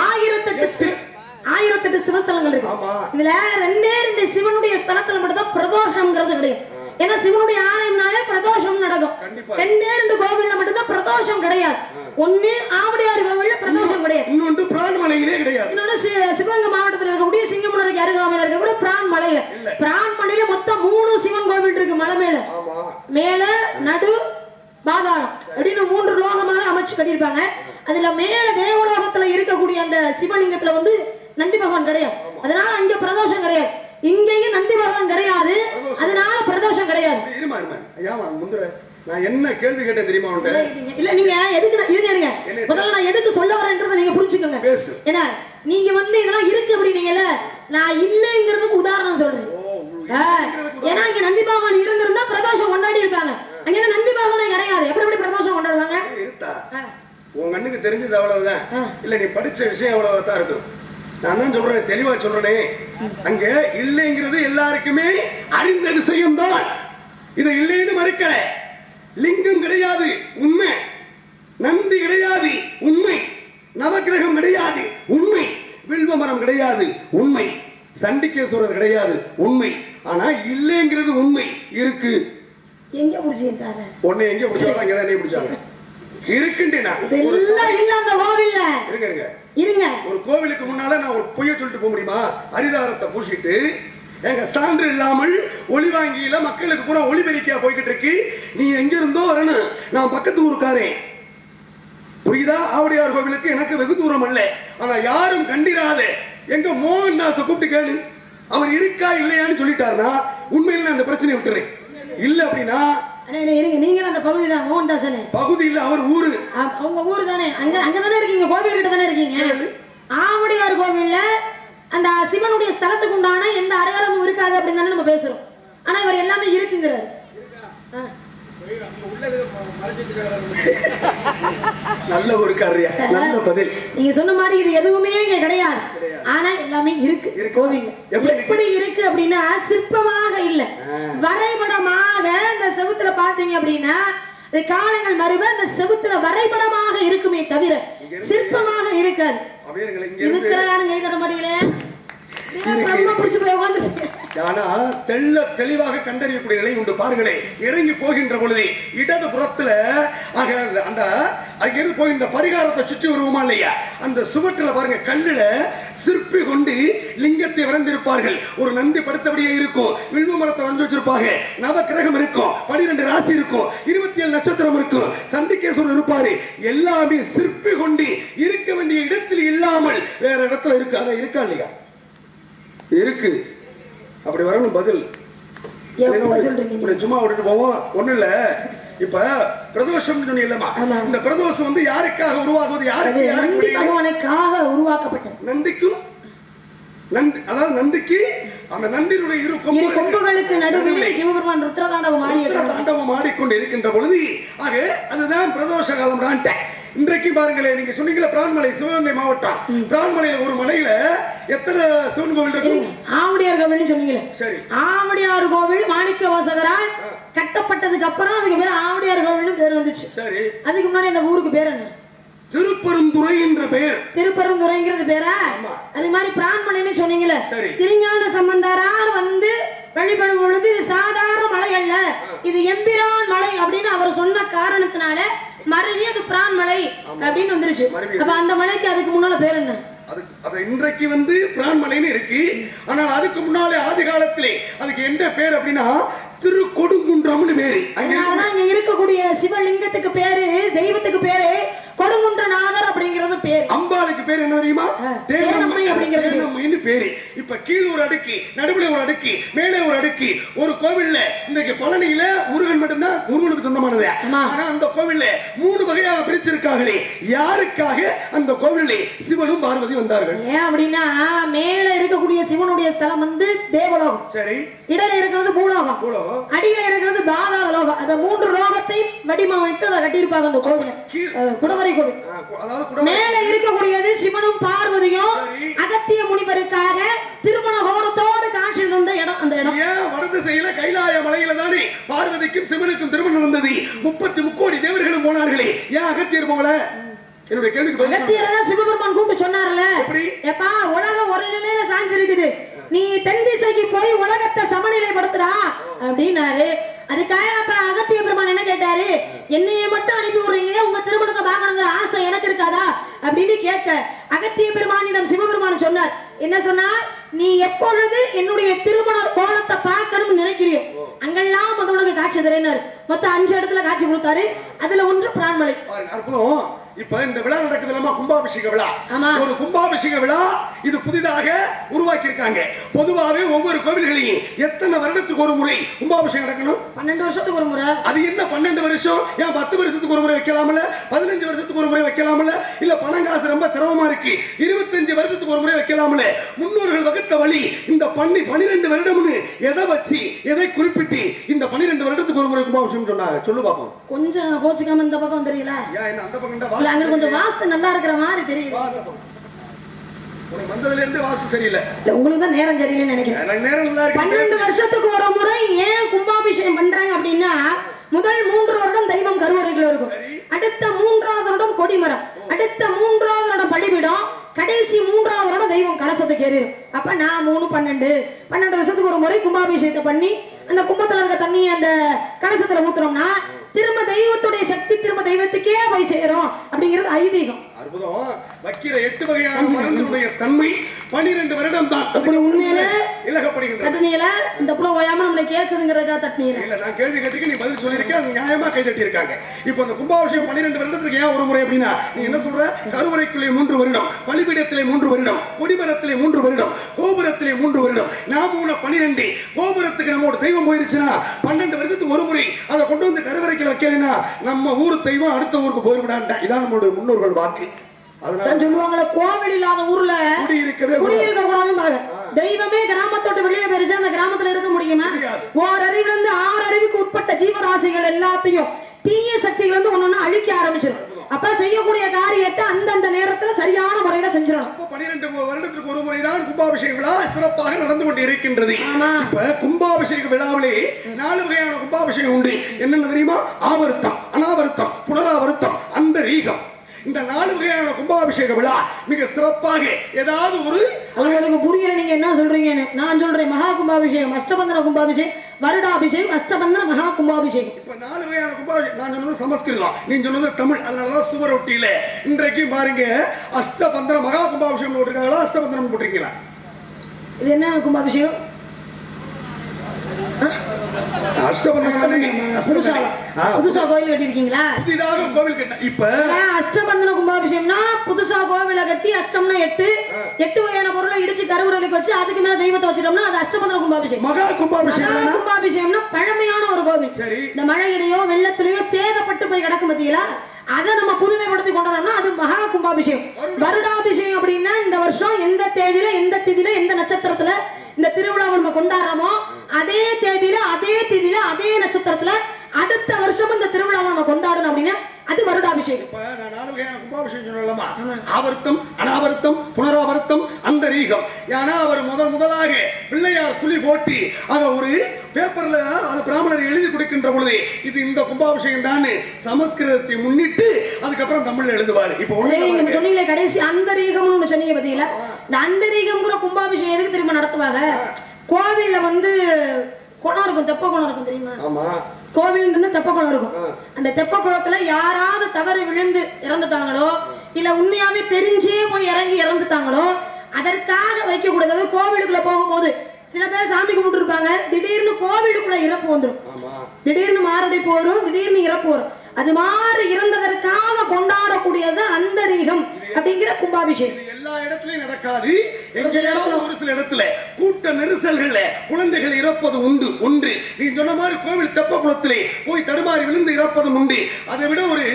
1008 சிவஸ்தலங்கள் இருக்கு. இதுல 2 சிவனுடைய ஸ்தலத்துல மட்டும் தான் பிரதோஷம்ங்கிறது கிடையாது. ஏன்னா சிவனுடைய ஆலயம்னாலே பிரதோஷம் நடக்கும். 2 கோவில்ல மட்டும் தான் பிரதோஷம் கிடையாது. ஒண்ணு ஆவுடையார் கோவில்ல பிரதோஷம் கிடையாது, இன்னொன்று பிரான்மலையிலே கிடையாது. இன்னொரு சிவகங்கை மாவட்டத்தில் இருக்கக்கூடிய சிங்கமுனருக்கு அருகாமையில் இருக்கக்கூடிய பிரான்மலையில. பிரான்மலையில மொத்தம் 3 சிவன் கோவில் இருக்கு. மலை மேல நடு பாதாளம் அப்படின்னு 3 லோகமாக அமைச்சு கட்டியிருப்பாங்க. அதுல மேல தேவலோகத்துல இருக்கக்கூடிய அந்த சிவலிங்கத்துல நந்தி பகவான் கிடையாது. அதனால அங்க பிரதோஷம் கிடையாது. இங்கேயும் நந்தி பகவான் கிடையாது, அதனால பிரதோஷம் கிடையாது. நான் என்ன கேள்வி கேட்டேன் தெரியுமா உன்கிட்ட? இல்ல நீங்க எதுக்கு இருங்க முதல்ல நான் எதுக்கு சொல்ல வரேன்றதை நீங்க புரிஞ்சுக்கோங்க. ஏன்னா நீங்க இதெல்லாம் இருக்கு அப்படின்னீங்கல்ல, நான் இல்லைங்கிறதுக்கு உதாரணம் சொல்றேன். ஏன்னா இங்க நந்தி பகவான் இருந்திருந்தா பிரதோஷம் கொண்டாடி இருக்காங்க. அங்க என்ன நந்தி பகவானே கிடையாது, எப்படி பிரதோஷம் கொண்டாடுவாங்க? உன் கண்ணுக்கு தெரிஞ்சது அவ்வளவுதான். இல்ல நீ படிச்ச விஷயம் அவ்வளவுதான் இருக்கும். நான் தான் சொல்றேன், தெளிவா சொல்றேனே, அங்க இல்லைங்கிறது எல்லாருக்குமே அறிந்த விஷயம் தான். இதை இல்லைன்னு மறுக்கல. லிங்கம் கிடையாது, உண்மை. நந்தி கிடையாது, உண்மை. நவக்கிரகம் கிடையாது, உண்மை. வில்வமரம் கிடையாது, உண்மை. சண்டிகேஸ்வரர் கிடையாது, உண்மை. ஆனா இல்லைங்கிறது உண்மை. இருக்கு. எங்க புடிச்சிட்டாங்க? ஒண்ணு எங்க புடிச்சாங்க? அங்கதான் நீ புடிச்சாங்க. இருக்குண்டேனா இதெல்லாம் இல்ல அந்த கோவில்ல. இருங்க ஒரு கோவிலுக்கு முன்னால நான் ஒரு பொய்ய சொல்லிட்டு போக முடியுமா? அரிதாரத்தை பூசிட்டு எங்க சான்று இல்லாமல் ஒளி வாங்கியில மக்களுக்கு பூரா ஒளிபெருக்கியா போய்கிட்டு இருக்கு. நீ எங்க இருந்தோ வரணும், நான் பக்கத்து ஊருக்காரே. புரியுதா? ஆவுடையார் கோவிலுக்கு எனக்கு வெகு தூரம் அல்ல. ஆனா யாரும் கண்டிராத எங்க மோகன்தாச கூப்பிட்டு கேளு, அவர் இருக்கா இல்லையான்னு சொல்லிட்டாருன்னா உண்மையில அந்த பிரச்சனையை விட்டுறேன். இல்ல அப்படின்னா இருங்க, நீங்க அந்த பகுதி தான் மோகன்தாசன் பகுதி இல்ல, அவர் ஊரு. அவங்க ஊரு தானே, அங்கதானே இருக்கீங்க, கோவில் கிட்ட தானே இருக்கீங்க. ஆவுடையார் கோவில்ல அந்த சிவனுடைய ஸ்தலத்துக்கு உண்டான எந்த அடையாளமும் இருக்காது அப்படின்னு தானே நம்ம பேசுறோம். ஆனா இவர் எல்லாமே இருக்குங்கிறாரு. நல்ல ஒரு காரியா, நல்ல பதில். நீங்க சொன்ன மாதிரி இது எதுவுமே இங்க கிடையாது, ஆனா எல்லாமே இருக்கு கோவில். எப்படி இருக்கு அப்படின்னா சிற்பமாக இல்ல, வரைபடமாக. இந்த செவுத்துல பாத்தீங்க அப்படின்னா காலங்கள் மருவ அந்த செவுத்துல வரைபடமாக இருக்குமே தவிர சிற்பமாக இருக்காது. இருக்கிறாரு கை தர மாட்டீங்களே, தெளிவாக கண்டறியக்கூடிய நிலை உண்டு. பாருங்களே, இறங்கி போகின்ற பொழுது இடது புறத்துல அந்த அங்கிருந்து போகின்ற பரிகாரத்தை சுற்றி வருவோமா இல்லையா, அந்த சுவற்றுல பாருங்க கல்லுல சிற்பி கொண்டு லிங்கத்தை வரைந்திருப்பார்கள். ஒரு நந்தி படுத்தபடியே இருக்கும், வில்வ மரத்தை வந்து வச்சிருப்பாங்க, நவ கிரகம் இருக்கும், 12 ராசி இருக்கும், 27 நட்சத்திரம் இருக்கும், சண்டிகேஸ்வரர் இருப்பாரு. எல்லாமே சிற்பி கொண்டு இருக்க வேண்டிய இடத்தில் இல்லாமல் வேற இடத்துல இருக்கு. ஆனா இருக்கா இல்லையா? இருக்கு. அப்படி வரணும் பதில். சும்மா விட்டுட்டு போவோம், ஒண்ணு இல்ல. இப்ப பிரதோஷம் சொன்னீங்கல்லமா, இந்த பிரதோஷம் யாருக்காக உருவாகுது? பகவானுக்காக உருவாக்கப்பட்டது. நந்திக்கும் அதாவது நந்திக்கு அந்த நந்தியினுடைய இரு கொம்புகளுக்கு நடுவிலே சிவபெருமான் ருத்ரதாண்டவம் ஆடிக்கொண்டு இருக்கின்ற பொழுது ஆக அதுதான் பிரதோஷ காலம். இன்றைக்கு பாருங்களேன், நீங்க சொன்னீங்களா பிரான்மலை, சிவகங்கை மாவட்டம் பிரான்மலையில ஒரு மலையில எத்தனை சிவன் கோவில் இருக்கு? ஆவுடையார் கோவில் சொன்னீங்களே. சரி, ஆவுடையார் கோவில் மாணிக்க வாசகரால் கட்டப்பட்டதுக்கு அப்புறம் அதுக்கு பேர் ஆவுடையார் கோவில் பேர் வந்துச்சு. சரி, அதுக்கு முன்னாடி அந்த ஊருக்கு பேர் என்ன? திருப்பெருந்துறை என்ற பெயர். திருப்பெருந்துறைங்கிறது பேரா? அது மாதிரி பிரான்மலைன்னு சொன்னீங்களே, திருஞான சம்பந்தரால் வழிபடும் பொழுது இது சாதாரண மலை அல்ல, இது எம்பிரான் மலை அப்படின்னு அவர் சொன்ன காரணத்தினால மருவி அது பிரான்மலை அப்படின்னு வந்துருச்சு. அப்ப அந்த மலைக்கு அதுக்கு முன்னால பேர் என்ன? அது இன்றைக்கு பிரான்மலைன்னு இருக்கு. ஆனால் அதுக்கு முன்னாலே ஆதி காலத்திலே அதுக்கு என்ன பேர் அப்படின்னா திருக்கொடுங்குன்றம்னு பேரு. அங்க இருக்கக்கூடிய சிவலிங்கத்துக்கு பேரு, தெய்வத்துக்கு பேரு கொடுங்குன்றநாதர் அப்படிங்கிறது பேர். அம்பாளுக்கு பேர் என்ன தெரியுமா? தேனம்மை அப்படிங்கிறது பேரு. இப்ப கீழ் ஒரு அடுக்கு, நடுவுல ஒரு அடுக்கு, மேலே ஒரு அடுக்கு. ஒரு கோவில்ல இன்னைக்கு பழனியில முருகன் மட்டும்தான் முருகனுக்கு சொந்தமானது. ஆனா அந்த கோவில்ல 3 வகையாக பிரிச்சிருக்காங்களே. யாருக்காக அந்த கோவிலே சிவனும் பார்வதி வந்தார்கள்? ஏன் அப்படின்னா மேல இருக்கக்கூடிய சிவனுடைய ஸ்தலம் தேவலோகம். சரி, இடையில இருக்கிறது பூலோகம், அடியில இருக்கிறது பாதாள லோகம். அந்த 3 லோகத்தை வடிவமைத்து அதை கட்டியிருப்பாங்க அந்த கோவில், குடவரை கோவில். மேல இருக்கக்கூடியது சிவனும் பார்வதியும் அகத்திய முனிவருக்காக திருமண கோலத்தோடு காட்சி தந்த இடம். அந்த இடம் வடது செய்யல கைலாய மலையில தானே பார்வதிக்கும் சிவனுக்கும் திருமணம் வந்தது. 30 முக்கோடி தேவர்களும் போனார்களே, ஏன் அகத்தியர் போகல? என்னுடைய கேள்விக்கு அகத்தியர் சிவபெருமான் கூப்பிட்டு சொன்னார்ல, எப்பா உலகம் ஒரு நிலையில சாஞ்சிருக்குது, நீ தென் திசைக்கு போய் உலகத்தை சமநிலைப்படுத்துறா அப்படின்னாரு. அதுக்காக அப்ப அகத்திய பெருமான் என்ன கேட்டாரு, என்னைய மட்டும் அனுப்பி விடுறீங்க, உங்க திருமணத்தை பார்க்கணுங்கிற ஆசை எனக்கு இருக்காதா அப்படின்னு கேட்க அகத்திய பெருமானிடம் சிவபெருமான் சொன்னார். என்ன சொன்னார்? நீ எப்பொழுது என்னுடைய திருமண கோலத்தை பார்க்கணும்னு நினைக்கிறியோ அங்கெல்லாம் உனக்கு காட்சி தரேனாரு. மொத்தம் 5 இடத்துல காட்சி கொடுத்தாரு. அதுல ஒன்று பிரான்மலை. இப்ப இந்த விழா நடக்குது இல்லமா, கும்பாபிஷேக விழா. ஒரு கும்பாபிஷேக விழா இது புதிதாக உருவாக்கி இருக்காங்க. பொதுவாகவே ஒவ்வொரு கோவில்களையும் எத்தனை வருடத்துக்கு ஒரு முறை கும்பாபிஷேகம் நடக்கணும்? 12 வருஷத்துக்கு ஒரு முறை. அது என்ன 12 வருஷம்? ஏன் 10 வருஷத்துக்கு ஒரு முறை வைக்கலாம்ல? 15 வருஷத்துக்கு ஒரு முறை வைக்கலாம்ல? இல்ல பணம் காசு ரொம்ப சிரமமா இருக்கு 25 வருஷத்துக்கு ஒரு முறை வைக்கலாம்ல? முன்னோர்கள் வகுத்த வழி இந்த 12 வருடம்னு எதை வச்சு எதை குறிப்பிட்டு இந்த 12 வருடத்துக்கு ஒரு முறை கும்பாபிஷேகம் சொன்னாங்க? சொல்லு பாப்போம். கொஞ்சம் கோச்சுக்காம இந்த பக்கம் தெரியல. ஏன் என்ன அந்த பக்கம் இல்ல அங்க கொஞ்சம் வாஸ்து நல்லா இருக்கிற மாதிரி தெரியுது. உனக்கு வந்ததுல இருந்து வாஸ்து சரியில்லை. உங்களுக்கு தான் நேரம் சரியில்லைன்னு நினைக்கிறேன். எனக்கு நேரம் நல்லா இருக்கு. 12 வருஷத்துக்கு ஒரு முறை ஏன் கும்பாபிஷேகம் பண்றாங்க அப்படின்னா, முதல் 3 வருடம் தெய்வம் கருவறைக்குள்ள இருக்கும், அடுத்த 3வது வருடம் கொடிமரம், அடுத்த 3வது வருடம் பலிபீடம், கடைசி 3வது வருடம் தெய்வம் கலசத்துக்கு ஏறிடும். அப்ப நான் 3 12 வருஷத்துக்கு ஒரு முறை கும்பாபிஷேகத்தை பண்ணி அந்த கும்பத்துல இருக்க தண்ணி அந்த கலசத்துல ஊத்துறோம்னா திரும்ப தெய்வத்துடைய சக்தி திரும்ப தெய்வத்துக்கே போய் சேரும் அப்படிங்கிறது ஐதீகம். அற்புதம். வைக்கிற 8 வகையான மருந்துடைய தன்மை 12 வருடம் தான். உண்மையில இலகப்படுகின்றது. தட்டினியில இந்த புல ஓயாம நம்மளை கேட்குதுங்கிறதா தட்டினியில இல்ல, நான் கேள்வி கேட்டுக்கு நீ பதில் சொல்லிருக்க, அது நியாயமா கை தட்டி இருக்காங்க. இப்போ இந்த கும்பாபிஷேகம் 12 வருடத்துக்கு ஏன் ஒரு முறை அப்படின்னா, நீ என்ன சொல்ற? கருவறைக்குள்ளே 3 வருடம், பலிபீடத்திலே 3 வருடம், கொடிமரத்திலே 3 வருடம், கோபுரத்திலே 3 வருடம், நாம 12. கோபுரத்துக்கு நம்மோட தெய்வம் போயிருச்சுன்னா 12 வருஷத்துக்கு ஒரு முறை அதை கொண்டு வந்து கருவறைக்கு வைக்கலைன்னா நம்ம ஊர் தெய்வம் அடுத்த ஊருக்கு போயிருவிடான்டா. இதான் நம்மளுடைய முன்னோர்கள் வாக்கு. அதனால சொல்லுவாங்களே, கோவில் இல்லாத ஊர்ல குடியிருக்க கூடாது. தெய்வமே கிராமத்தோட்டு வெளியே பெருசா அந்த கிராமத்துல இருக்க முடியுமா? ஓரறிவுல இருந்து 6 அறிவுக்கு உட்பட்ட ஜீவராசிகள் எல்லாத்தையும் தீய சக்திகள் வந்து ஒன்னொன்னு அழிக்க ஆரம்பிச்சிடும். அப்ப செய்யக்கூடிய காரியத்தை அந்தந்த நேரத்துல சரியான முறையில செஞ்சிடணும். 12 வருடத்துக்கு ஒரு முறைதான் கும்பாபிஷேக விழா சிறப்பாக நடந்து கொண்டு இருக்கின்றது. இப்ப கும்பாபிஷேக விழாவிலே 4 வகையான கும்பாபிஷேகம் உண்டு. என்னென்ன தெரியுமா? ஆவர்த்தம், அனாவர்த்தம், புனராவர்த்தம், அந்த ரீகம். இந்த 4 வகையான கும்பாபிஷேக விழா மிக சிறப்பாக ஏதாவது ஒரு உங்களுக்கு புரியல நீங்க என்ன சொல்றீங்கன்னு. நான் சொல்றேன், மகா கும்பாபிஷேகம், அஷ்டபந்தன கும்பாபிஷேகம், வருடாபிஷேகம், அஷ்டபந்தன மகா கும்பாபிஷேகம். இப்ப 4 வகையான கும்பாபிஷேகம். நான் சொன்னது சமஸ்கிருதம், நீ சொன்னது தமிழ். அதனாலதான் சுவரொட்டியில இன்றைக்கு பாருங்க அஷ்டபந்தன மகா கும்பாபிஷேகம் போட்டிருக்காங்களா, அஷ்டபந்தனம் போட்டிருக்கீங்களா? இது என்ன கும்பாபிஷேகம்? புதுசா கோவில் கட்டி இருக்கீங்களா? புதிதாக கோவில் கட்ட. இப்ப அஷ்டபந்தன கும்பாபிஷேகம்னா புதுசா கோவில கட்டி, அஷ்டம்னா 8 வகையான பொருளை இடிச்சு கருவறைக்கு வச்சு அதுக்கு மேல தெய்வத்தை வச்சிட்டோம்னா அது அஷ்டபந்தன கும்பாபிஷேகம். மகா கும்பாபிஷேகம். கும்பாபிஷேகம்னா பழமையான ஒரு கோவில். இந்த மழையிலையோ வெள்ளத்திலேயோ சேதப்பட்டு போய் கிடக்கும் பத்தியா, அதை நம்ம புதுமைப்படுத்தி கொண்டோம்னா அது மகா கும்பாபிஷேகம். வருடாபிஷேகம் அப்படின்னா இந்த வருஷம் எந்த தேதியில எந்த திதியில எந்த நட்சத்திரத்துல இந்த திருவிழாவை நம்ம கொண்டாடுறோமோ அதே தேதியில அதே திதியில அதே நட்சத்திரத்துல அடுத்த வருஷம் இந்த திருவிழாவை நம்ம கொண்டாடணும் அப்படின்னா அது வருடாபிஷேகம். இப்ப நான் 4 வகையான கும்பாபிஷேகம் சொல்லலாமா? ஆவர்த்தம், அனாவர்த்தம், புனராவர்த்தம், அந்த ரீகம். ஏன்னா அவர் முதலாக பிள்ளையார் சுழி போட்டி அதை ஒரு பேப்பர்ல அது பிராமணர் எழுதி கொடுக்கின்ற பொழுது இது இந்த கும்பாபிஷேகம் தான் சமஸ்கிருதத்தை முன்னிட்டு அதுக்கப்புறம் தமிழ்ல எழுதுவாரு. இப்போ ஒண்ணு சொன்னீங்களே கடைசி அந்தரீகம்னு ஒண்ணு சொன்னீங்க பாத்தீங்களா? இந்த அந்தரீகம்ங்கிற கும்பாபிஷேகம் எதுக்கு திரும்ப நடத்துவாங்க? கோவில்ல வந்து குளம் இருக்கும், தெப்ப குளம் இருக்கும் தெரியுமா? ஆமா, கோவில் தெப்ப குளம் இருக்கும். அந்த தெப்ப குளத்துல யாராவது தவறு விழுந்து இறந்துட்டாங்களோ இல்ல உண்மையாவே தெரிஞ்சே போய் இறங்கி இறந்துட்டாங்களோ அதற்காக வைக்க கூடாது. கோவிலுக்குள்ள போகும்போது சில பேர் சாமி கும்பிட்டு இருப்பாங்க, திடீர்னு கோவிலுக்குள்ள இறப்பு வந்துடும், திடீர்னு மாரடைப்பு வரும், திடீர்னு இறப்பு வரும். அது மாதிரி இறந்ததற்காக கொண்டாடக்கூடியது அந்தரீகம் அப்படிங்கிற கும்பாபிஷேகம். எல்லா இடத்துலயும் நடக்காது. ஒரு சில இடத்துல கூட்ட நெரிசல்கள்ல குழந்தைகள் இறப்பது உண்டு. ஒன்று நீ சொன்ன மாதிரி கோவில் தெப்ப குளத்திலே போய் தடுமாறி விழுந்து இறப்பதும் உண்டு. அதை விட ஒரு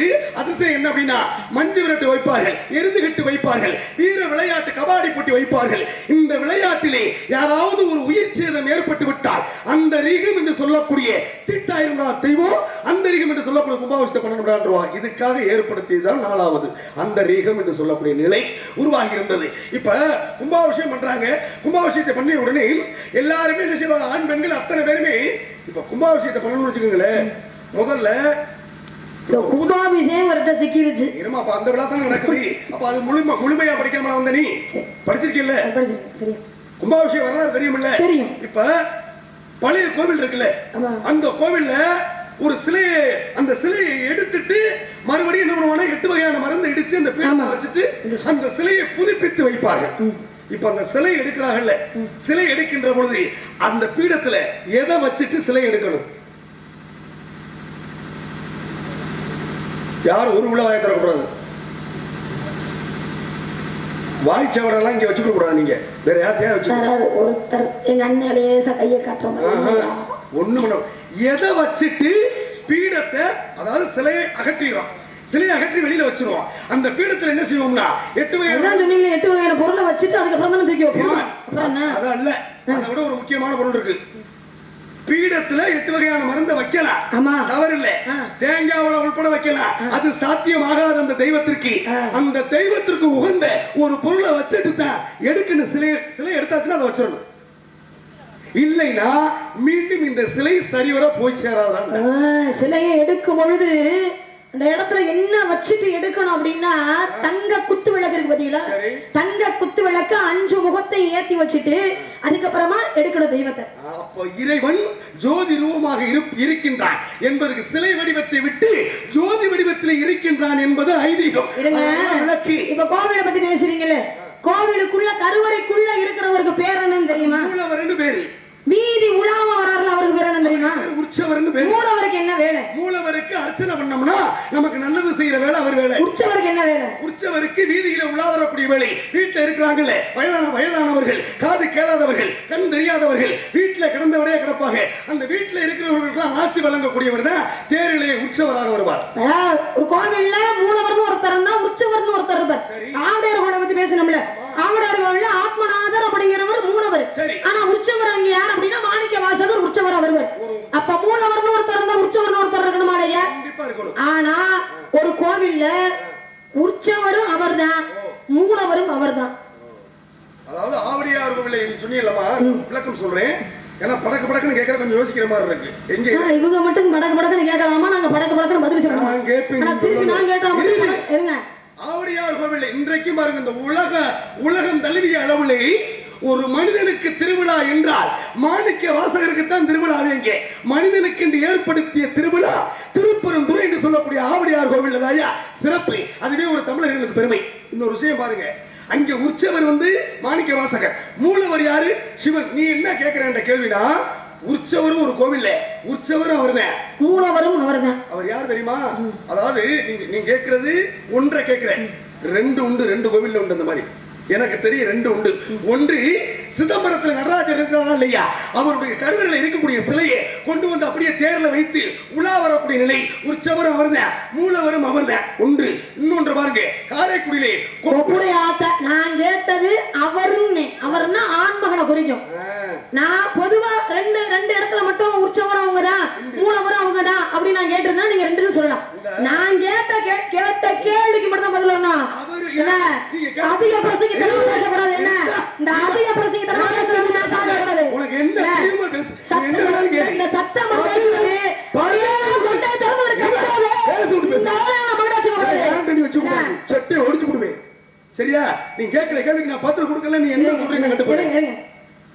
அதிசயம் என்ன அப்படின்னா மஞ்சு விரட்டு வைப்பார்கள், எருது கட்டு வைப்பார்கள், வீர விளையாட்டு கபாடி போட்டி வைப்பார்கள். இந்த விளையாட்டிலே யாராவது ஒரு உயிர் சேதம் ஏற்பட்டு விட்டால் அந்த ரீகம் என்று சொல்லக்கூடிய தீட்டாயிரம் தெய்வம் அந்த ரீகம் என்று சொல்லக்கூடிய கும்பாபிஷேகம் இதுக்காக ஏற்படுத்தியதுதான் 4வது அந்த ரீகம் என்று சொல்லக்கூடிய நிலை உருவாகி இருந்தது. இப்ப கும்பாபிஷேகம் பண்றாங்க. கும்பாபிஷேகத்தை பண்ணி உடனே எல்லாருமே என்ன செய்வாங்க? ஆண் பெண்கள் அத்தனை பேருமே இப்ப கும்பாபிஷேகத்தை பண்ணணும்னு வச்சுக்கோங்களேன். முதல்ல கும்பாபிஷேகம் வரட்ட சிக்கிருச்சு. இருமா, அப்ப அந்த விழா தான் நடக்குது. அப்ப அது முழுமையா படிக்காம வந்த நீ படிச்சிருக்கீல்ல? கும்பாபிஷேகம் வரலாறு தெரியுமில்ல? தெரியும். இப்ப பழைய கோவில் இருக்குல்ல, அந்த கோவில்ல ஒரு சிலையை அந்த சிலையை எடுத்துட்டு மறுபடியும் என்ன பண்ணுவாங்க? 8 வகையான மருந்து இடிச்சு அந்த பீடத்தை வச்சுட்டு அந்த சிலையை புதுப்பித்து வைப்பார்கள். இப்ப அந்த சிலை எடுக்கிறாங்கல்ல, சிலை எடுக்கின்ற பொழுது அந்த பீடத்துல எதை வச்சுட்டு சிலை எடுக்கணும்? யார் ஒரு விழாவாய தரக்கூடாது. வாய்ச்சவடெல்லாம் இங்க வச்சுக்க கூடாது. நீங்க வேற யார்த்தையா வச்சுக்கணும். ஒருத்தர் எங்க அண்ணனையே கையை காட்டுற ஒண்ணு எதை வச்சுட்டு பீடத்தை, அதாவது சிலையை அகற்றிடுறோம். சிலையை அகற்றி வெளியில வச்சிருவோம். அந்த பீடத்துல என்ன செய்வோம்னா 8 வகையான பொருளை வச்சுட்டு அதுக்கப்புறம் தான் தூக்கி வைப்போம். அதான் இல்ல, அதை விட ஒரு முக்கியமான பொருள் இருக்கு. பீடத்துல 8 வகையான மருந்தை வைக்கலாம், தவறு இல்ல. தேங்காய் உள்பட வைக்கலாம், அது சாத்தியமாகாத அந்த தெய்வத்திற்கு. அந்த தெய்வத்திற்கு உகந்த ஒரு பொருளை வச்சுட்டு தான் எடுக்கணும். சிலை எடுத்தாச்சுன்னா அதை வச்சிடணும். இல்லைன்னா மீண்டும் இந்த சிலை சரிவர போய் சேராதான். சிலையை எடுக்கும் பொழுது அந்த இடத்துல என்ன வச்சுட்டு எடுக்கணும் அப்படின்னா, தங்க குத்து விளக்கு இருக்கு பாத்தீங்களா, தங்க குத்து விளக்கு 5 முகத்தை ஏத்தி வச்சுட்டு அதுக்கப்புறமா எடுக்கணும் தெய்வத்தை. அப்போ இறைவன் ஜோதி ரூபமாக இருக்கின்றான் என்பதற்கு சிலை வடிவத்தை விட்டு ஜோதி வடிவத்தில் இருக்கின்றான் என்பது ஐதீகம். இப்ப கோவிலை பத்தி பேசுறீங்களே, கோவிலுக்குள்ள கருவறைக்குள்ள இருக்கிறவருக்கு பேர் என்னன்னு தெரியுமா? மூலவர்னு பேரு. வீதி உலாம வராருல, அவருக்கு பேர் என்ன தெரியுமா? உற்சவர்னு பேரு. மூலவருக்கு என்ன வேலை? மூலவருக்கு அர்ச்சனை பண்ணோம்னா நமக்கு நல்லது செய்யற வேலை அவர் வேலை. உற்சவருக்கு என்ன வேலை? உற்சவருக்கு வீதியில உலா வரக்கூடிய வேலை. வீட்டுல இருக்கிறாங்கல்ல வயதானவர்கள், காது கேளாதவர்கள், கண் தெரியாதவர்கள், வீட்டுல கிடந்தவரையே கிடப்பாங்க. அந்த வீட்டுல இருக்கிறவர்களுக்கு ஆசி வழங்கக்கூடியவர் தான் தேரிலே உற்சவராக வருவார். ஒரு கோவில்ல மூலவர்னு ஒருத்தர் தான், உற்சவர்னு ஒருத்தர் இருப்பார். ஆவுடையார் கோவிலை பத்தி பேசணும்ல, ஆவுடையார் கோவில்ல ஆத்மநாதர் அப்படிங்கிறவர் மூலவர். ஆனா உற்சவர் அங்க யார் அப்படின்னா மாணிக்க வாசகர் உற்சவரா வருவார். அப்ப மூலவர்னு ஒருத்தர் இருந்தா உற்சவர்னு ஒருத்தர் இருக்கணுமா இல்லையா? ஆனா ஒரு கோவில்ல உற்சவரும் அவர்தான், மூலவரும் அவர்தான். அதாவது ஆவுடையார் கோவிலை சொன்னீங்களா, விளக்கம் சொல்றேன். ஏன்னா படக்கு படக்குன்னு கேட்கற கொஞ்சம் யோசிக்கிற மாதிரி இருக்கு. எங்க இவங்க மட்டும் படக்கு படக்குன்னு கேட்கலாமா? நாங்க படக்கு படக்குன்னு பதில் சொல்லணும். நான் கேட்டா ஆவுடையார் கோவில் இன்றைக்கு பாருங்க, இந்த உலகம் தழுவிய அளவில் ஒரு மனிதனுக்கு திருவிழா என்றால் மாணிக்க வாசகருக்கு தான் திருவிழா. எங்கே மனிதனுக்கு என்று ஏற்படுத்திய திருவிழா திருப்பெருந்துறை என்று சொல்லக்கூடிய ஆவுடையார் கோவில் தாயா சிறப்பு. அதுவே ஒரு தமிழர்களுக்கு பெருமை. இன்னொரு விஷயம் பாருங்க, அங்க உற்சவர் மாணிக்க வாசகர், மூலவர் யாரு? சிவன். நீ என்ன கேட்கிற என்ற கேள்வினா, உற்சவரும் ஒரு கோவில்ல உற்சவரும் அவர்தான், மூலவரும் அவர்தான். அவர் யார் தெரியுமா? அதாவது நீங்க கேட்கிறது ஒன்றை கேட்கிறேன், 2 உண்டு, 2 கோவில்ல உண்டு. அந்த மாதிரி எனக்கு தெரியும் 2 உண்டு. ஒன்று சிதம்பரத்தில் நடராஜர் இருக்கிறாரா இல்லையா, அவருடைய கருவறையில் இருக்கக்கூடிய சிலையை கொண்டு வந்து அப்படியே தேர்ல வைத்து உலா வரக்கூடிய நிலை. உற்சவரும் அவர்தான், மூலவரும் அவர்தான். ஒன்று. இன்னொன்று பாருங்க, காரைக்குடியிலே நான் கேட்டது அவர்னா ஆண்மகனை குறிக்கும். நான் பொதுவா ரெண்டு இடத்துல மட்டும் உற்சவரும் அவங்கதான், மூலவரும் அவங்கதான் அப்படி நான் கேட்டிருந்தா நீங்க 2 சொல்லலாம். நான் கேட்ட கேள்விக்கு மட்டும் தான் பதில் வரணும். அதிக பிரசங்க பேசக்கூடாது. என்ன இந்த அதிக பிரசங்க பேசக்கூடாது. உனக்கு என்ன சத்தமா பேசுறது சட்டை ஒடிச்சு விடுவேன். சரியா? நீ கேட்கிற கேள்விக்கு நான் பத்திரம் கொடுக்கல. நீ என்ன சொல்றீங்க?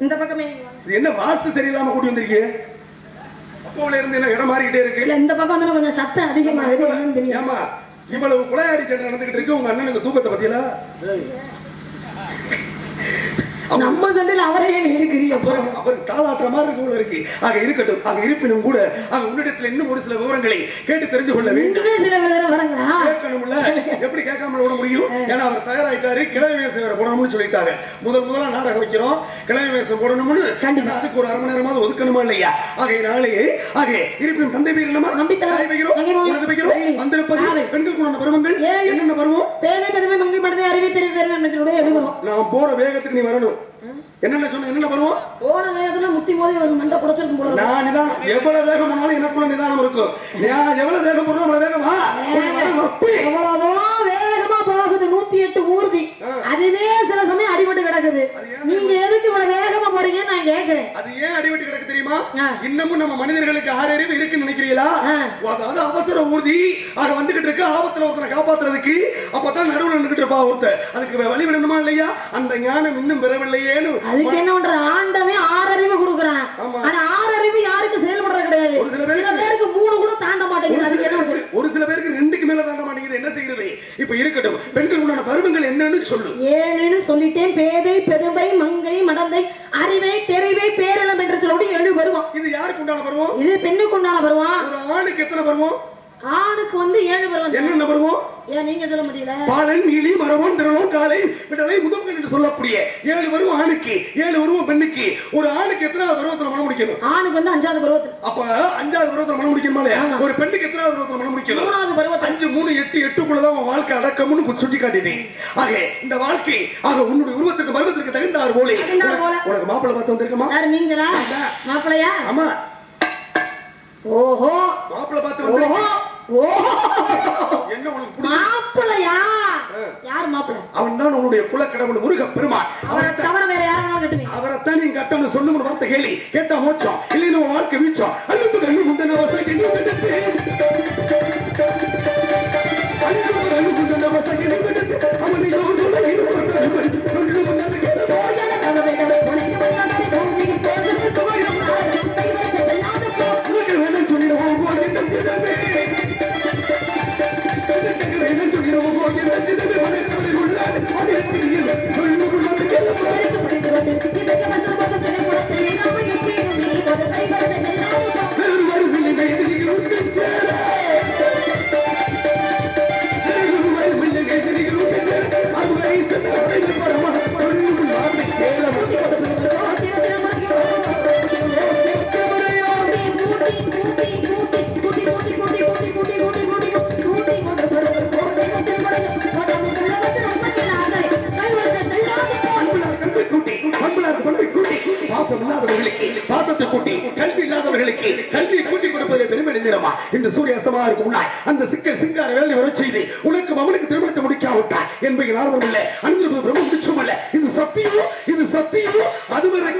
இந்த பக்கமே என்ன வாஸ்து சரியில்லாம கூட்டி வந்திருக்கீங்க? அப்போல இருந்து என்ன இடம் மாறிக்கிட்டே இருக்கு. இந்த பக்கம் வந்து கொஞ்சம் சத்தம் அதிகமா இருக்கு. ஏமா இவ்வளவு குளையாடி சட்டை நடந்துகிட்டு இருக்கு, உங்க அண்ணனுக்கு தூக்கத்தை பத்தியா? நம்ம சண்டையில அவரையே எடுக்கிறீங்க. அவர் தாளாற்ற மாதிரி இருக்கு இருக்கு. ஆக இருக்கட்டும். ஆக இருப்பினும் கூட உன்னிடத்தில் இன்னும் ஒரு சில விவரங்களை கேட்டு தெரிந்து கொள்ள வேண்டும். கேட்கணும்ல, எப்படி கேட்காம விட முடியும்? ஏன்னா அவர் தயாராயிட்டாரு. கிழமை வேஷம் போடணும்னு சொல்லிட்டாங்க. முதல்ல நாடகம் வைக்கிறோம், கிழமை வேஷம் போடணும்னு. அதுக்கு ஒரு 1/2 மணி நேரமாவது ஒதுக்கணுமா இல்லையா? ஆகையினாலே இருப்பினும் தந்தை பேர் என்னமா தாய் வைக்கிறோம். வந்திருப்பது பெண்களுக்கு பருவங்கள் என்னென்ன பருவம்? பேதை பெருமை மங்கை மனதை அறிவை தெரிவிக்கிறோம். நான் போற வேகத்துக்கு நீ வரணும். என்னென்ன சொன்ன என்ன பண்ணுவோம்? போன வேகத்துல முட்டி மோதி ஒரு மண்டை புடைச்சிருக்கும் போல. நான் நிதானம் எவ்வளவு வேகம் போனாலும் எனக்குள்ள நிதானம் இருக்கும். நான் எவ்வளவு வேகம் போறோம் அவ்வளவு வேகமா எவ்வளவோ வேகமா போகுது 108 ஊர்தி. அதுவே சில சமயம் அடிபட்டு கிடக்குது. நீங்க எதுக்கு இவ்வளவு வேகமா போறீங்கன்னு நான் கேக்குறேன். அது ஏன் அடிபட்டு கிடக்கு தெரியுமா? இன்னமும் நம்ம மனிதர்களுக்கு 6 அறிவு இருக்குன்னு நினைக்கிறீங்களா? அதாவது அவசர ஊர்தி ஆக வந்துகிட்டு இருக்கு. ஆபத்துல ஒருத்தரை காப்பாத்துறதுக்கு அப்பதான் நடுவுல நின்றுட்டு இருப்பா ஒருத்தர். அதுக்கு வழி விடணுமா இல்லையா? அந்த ஞானம் இன்னும் பெறவில்லையே. அதுக்கு என்ன பண்ற? ஆண்டவே 6 அறிவு கொடுக்குறான். ஆனா 6 அறிவு யாருக்கு செயல்படுறது கிடையாது. சில பேருக்கு 3 கூட தாண்ட மாட்டேங்குது. அதுக்கு என்ன? ஒரு சில பேருக்கு 2க்கு மேல தாண்ட மாட்டேங்குது. என்ன செய்யறது? இப்ப இருக்கட்டும், பெண்கள் உண்டான பருவங்கள் என்னன்னு சொல்லு. 7ன்னு சொல்லிட்டேன். பேதை, பெருமை, மங்கை, மடந்தை, அறிவை, தெரிவை, பேரளம் என்று சொல்லி 7 பருவம். இது யாருக்கு உண்டான பருவம்? இது பெண்ணுக்கு உண்டான பருவம். ஒரு ஆணுக்கு எத்தனை பருவம்? ஆணுக்கு வந்து 7 பருவம். என்னென்ன பருவம்? ஏன் நீங்க சொல்ல முடியல? பாலன், நீலி, மரவன், திரளம், காலை, விடலை, முதுமகன் என்று சொல்லக்கூடிய 7 பருவம் ஆணுக்கு, 7 பருவம் பெண்ணுக்கு. ஒரு ஆணுக்கு எத்தனாவது பருவத்துல மனம் முடிக்கணும்? ஆணுக்கு வந்து 5வது பருவத்தில். அப்ப 5வது பருவத்துல மனம் முடிக்கணுமா இல்லையா? ஒரு பெண்ணுக்கு எத்தனாவது பருவத்துல மனம் முடிக்கணும்? 3வது பருவத்தில். 5, 3, 8, 8க்குள்ளதான் உன் வாழ்க்கை அடக்கம்னு சுட்டி காட்டிட்டேன். ஆக இந்த வாழ்க்கை உன்னுடைய உருவத்திற்கு பருவத்திற்கு தகுந்தார் போலே. உனக்கு மாப்பிள்ளை பார்த்து வந்திருக்குமா? யாரு நீங்களா? மாப்பிள்ளையா? ஆமா. ஓஹோ, மாப்பிள்ளை பார்த்து வந்திருக்கோம். என்ன உனக்கு மாப்பிள்ளையா? யார் மாப்பிள்ளை? அவன் தான் உன்னுடைய குலக்கடவுள் முருக பெருமாள். அவரை தவிர வேற யாரும் கட்டுவீங்க? அவரைத்தான் நீங்க கட்டணும். சொல்லுங்க வார்த்தை கேளி கேட்டா மோட்சம், இல்லைன்னு வாழ்க்கை வீச்சம். அல்லது கண்ணு முந்தன அவஸ்தை அவனை பாசத்தை கூட்டி கல்வி இல்லாதவர்களுக்கு கல்வியை கூட்டி கொடுப்பதில் பெருமை நிந்திரமா என்று சூரிய அஸ்தமா இருக்கும் முன்னாய் அந்த சிக்கல் சிங்கார வேலை வர செய்து உனக்கு அவனுக்கு திருமணத்தை முடிக்காவிட்டார் என்பதை நாரதம் இல்லை, அன்பு பிரம்ம முடிச்சும் அல்ல. இது சத்தியம், இது சத்தியம். அதுவரை